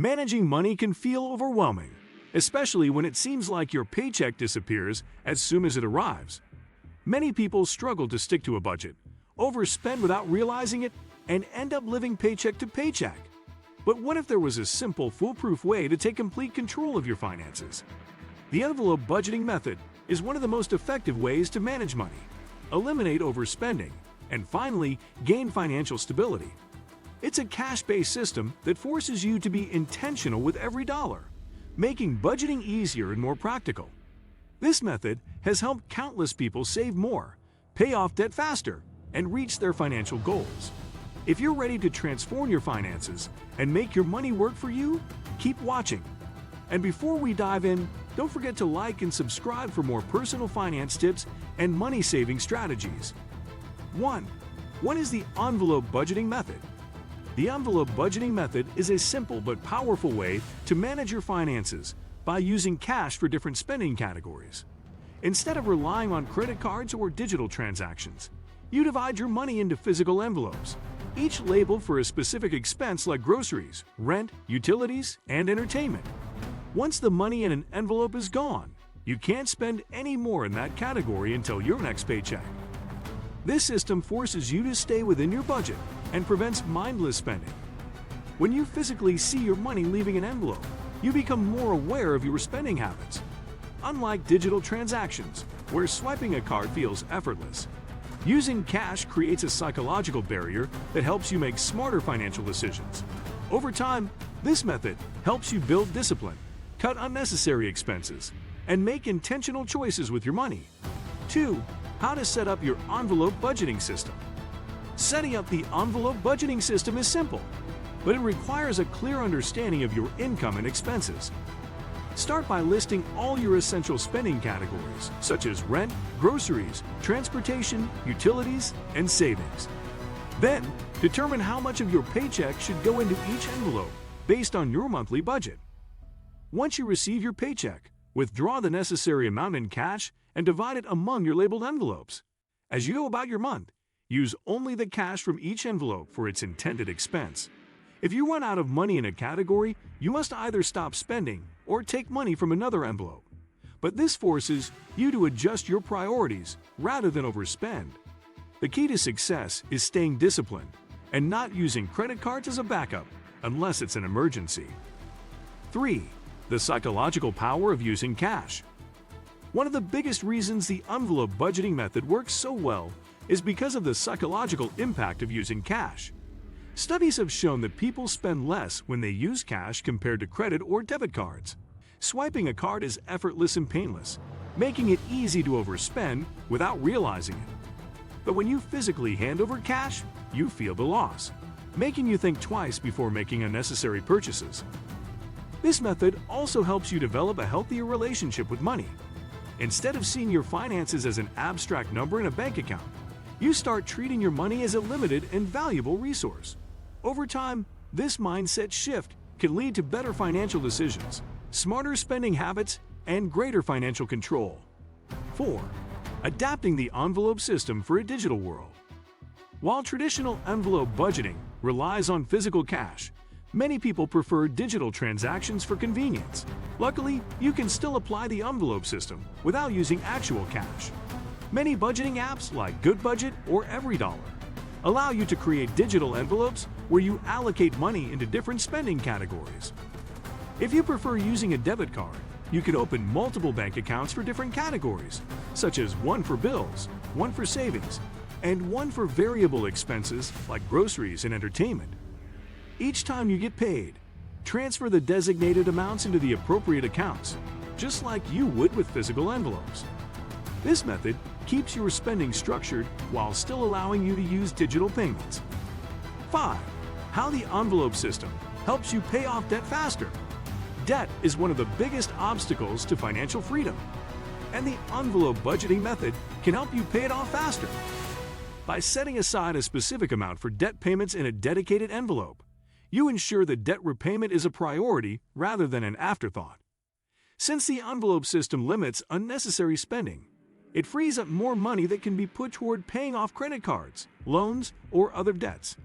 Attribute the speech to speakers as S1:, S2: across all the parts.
S1: Managing money can feel overwhelming, especially when it seems like your paycheck disappears as soon as it arrives. Many people struggle to stick to a budget, overspend without realizing it, and end up living paycheck to paycheck. But what if there was a simple, foolproof way to take complete control of your finances? The envelope budgeting method is one of the most effective ways to manage money, eliminate overspending, and finally, gain financial stability. It's a cash-based system that forces you to be intentional with every dollar, making budgeting easier and more practical. This method has helped countless people save more, pay off debt faster, and reach their financial goals. If you're ready to transform your finances and make your money work for you, keep watching. And before we dive in, don't forget to like and subscribe for more personal finance tips and money-saving strategies. 1. What is the envelope budgeting method? The envelope budgeting method is a simple but powerful way to manage your finances by using cash for different spending categories. Instead of relying on credit cards or digital transactions, you divide your money into physical envelopes, each labeled for a specific expense like groceries, rent, utilities, and entertainment. Once the money in an envelope is gone, you can't spend any more in that category until your next paycheck. This system forces you to stay within your budget and prevents mindless spending. When you physically see your money leaving an envelope, you become more aware of your spending habits. Unlike digital transactions, where swiping a card feels effortless, using cash creates a psychological barrier that helps you make smarter financial decisions. Over time, this method helps you build discipline, cut unnecessary expenses, and make intentional choices with your money. 2. How to set up your envelope budgeting system. Setting up the envelope budgeting system is simple, but it requires a clear understanding of your income and expenses. Start by listing all your essential spending categories, such as rent, groceries, transportation, utilities, and savings. Then, determine how much of your paycheck should go into each envelope based on your monthly budget. Once you receive your paycheck, withdraw the necessary amount in cash and divide it among your labeled envelopes. As you go about your month, use only the cash from each envelope for its intended expense. If you run out of money in a category, you must either stop spending or take money from another envelope. But this forces you to adjust your priorities rather than overspend. The key to success is staying disciplined and not using credit cards as a backup unless it's an emergency. 3. The psychological power of using cash. One of the biggest reasons the envelope budgeting method works so well is because of the psychological impact of using cash. Studies have shown that people spend less when they use cash compared to credit or debit cards. Swiping a card is effortless and painless, making it easy to overspend without realizing it. But when you physically hand over cash, you feel the loss, making you think twice before making unnecessary purchases. This method also helps you develop a healthier relationship with money. Instead of seeing your finances as an abstract number in a bank account, you start treating your money as a limited and valuable resource. Over time, this mindset shift can lead to better financial decisions, smarter spending habits, and greater financial control. 4. Adapting the envelope system for a digital world. While traditional envelope budgeting relies on physical cash, many people prefer digital transactions for convenience. Luckily, you can still apply the envelope system without using actual cash. Many budgeting apps like Good Budget or EveryDollar allow you to create digital envelopes where you allocate money into different spending categories. If you prefer using a debit card, you can open multiple bank accounts for different categories, such as one for bills, one for savings, and one for variable expenses like groceries and entertainment. Each time you get paid, transfer the designated amounts into the appropriate accounts, just like you would with physical envelopes. This method keeps your spending structured while still allowing you to use digital payments. 5. How the envelope system helps you pay off debt faster. Debt is one of the biggest obstacles to financial freedom, and the envelope budgeting method can help you pay it off faster. By setting aside a specific amount for debt payments in a dedicated envelope, you ensure that debt repayment is a priority rather than an afterthought. Since the envelope system limits unnecessary spending, it frees up more money that can be put toward paying off credit cards, loans, or other debts.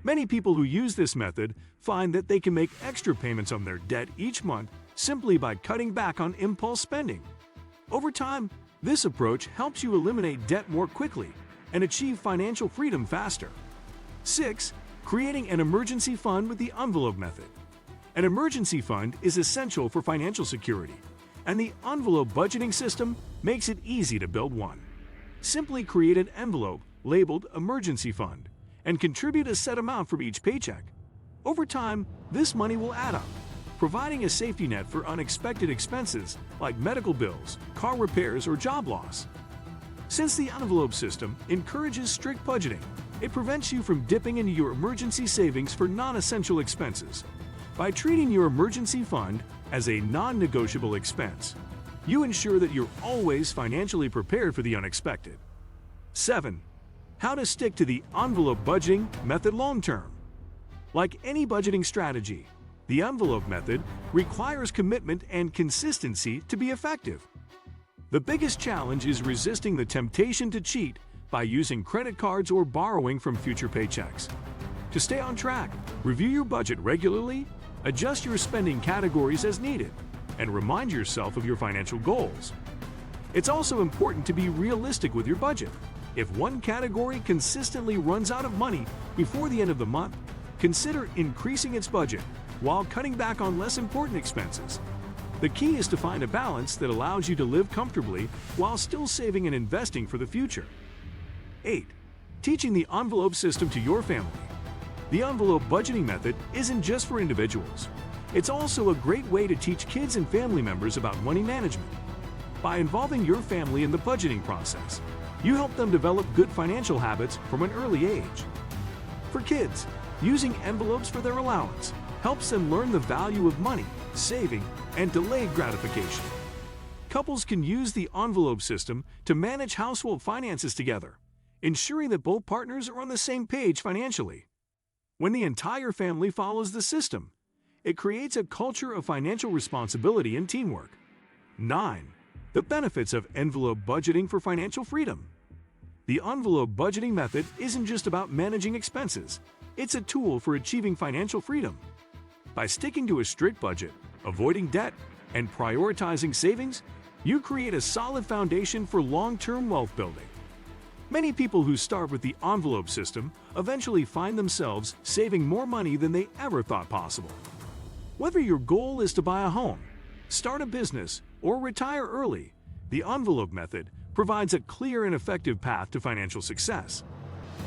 S1: Many people who use this method find that they can make extra payments on their debt each month simply by cutting back on impulse spending. Over time, this approach helps you eliminate debt more quickly and achieve financial freedom faster. 6. Creating an emergency fund with the envelope method. An emergency fund is essential for financial security, and the envelope budgeting system makes it easy to build one. Simply create an envelope labeled Emergency Fund and contribute a set amount from each paycheck. Over time, this money will add up, providing a safety net for unexpected expenses like medical bills, car repairs, or job loss. Since the envelope system encourages strict budgeting, it prevents you from dipping into your emergency savings for non-essential expenses. By treating your emergency fund as a non-negotiable expense, you ensure that you're always financially prepared for the unexpected. 7. How to stick to the envelope budgeting method long-term. Like any budgeting strategy, the envelope method requires commitment and consistency to be effective. The biggest challenge is resisting the temptation to cheat by using credit cards or borrowing from future paychecks. To stay on track, review your budget regularly, adjust your spending categories as needed, and remind yourself of your financial goals. It's also important to be realistic with your budget. If one category consistently runs out of money before the end of the month, consider increasing its budget while cutting back on less important expenses. The key is to find a balance that allows you to live comfortably while still saving and investing for the future. 8. Teaching the envelope system to your family. The envelope budgeting method isn't just for individuals. It's also a great way to teach kids and family members about money management. By involving your family in the budgeting process, you help them develop good financial habits from an early age. For kids, using envelopes for their allowance helps them learn the value of money, saving, and delayed gratification. Couples can use the envelope system to manage household finances together, ensuring that both partners are on the same page financially. When the entire family follows the system, it creates a culture of financial responsibility and teamwork. 9. The benefits of envelope budgeting for financial freedom. The envelope budgeting method isn't just about managing expenses, it's a tool for achieving financial freedom. By sticking to a strict budget, avoiding debt, and prioritizing savings, you create a solid foundation for long-term wealth building. Many people who start with the envelope system eventually find themselves saving more money than they ever thought possible. Whether your goal is to buy a home, start a business, or retire early, the envelope method provides a clear and effective path to financial success.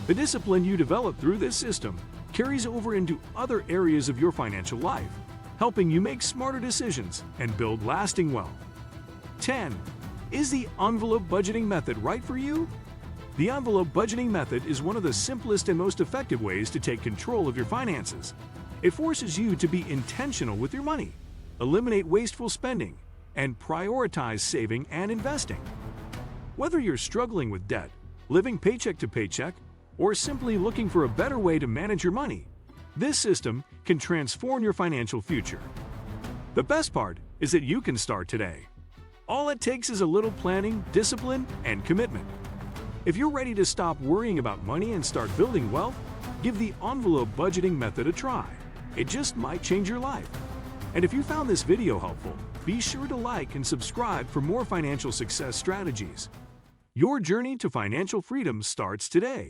S1: The discipline you develop through this system carries over into other areas of your financial life, helping you make smarter decisions and build lasting wealth. 10. Is the envelope budgeting method right for you? The envelope budgeting method is one of the simplest and most effective ways to take control of your finances. It forces you to be intentional with your money, eliminate wasteful spending, and prioritize saving and investing. Whether you're struggling with debt, living paycheck to paycheck, or simply looking for a better way to manage your money, this system can transform your financial future. The best part is that you can start today. All it takes is a little planning, discipline, and commitment. If you're ready to stop worrying about money and start building wealth, give the envelope budgeting method a try. It just might change your life. And if you found this video helpful, be sure to like and subscribe for more financial success strategies. Your journey to financial freedom starts today.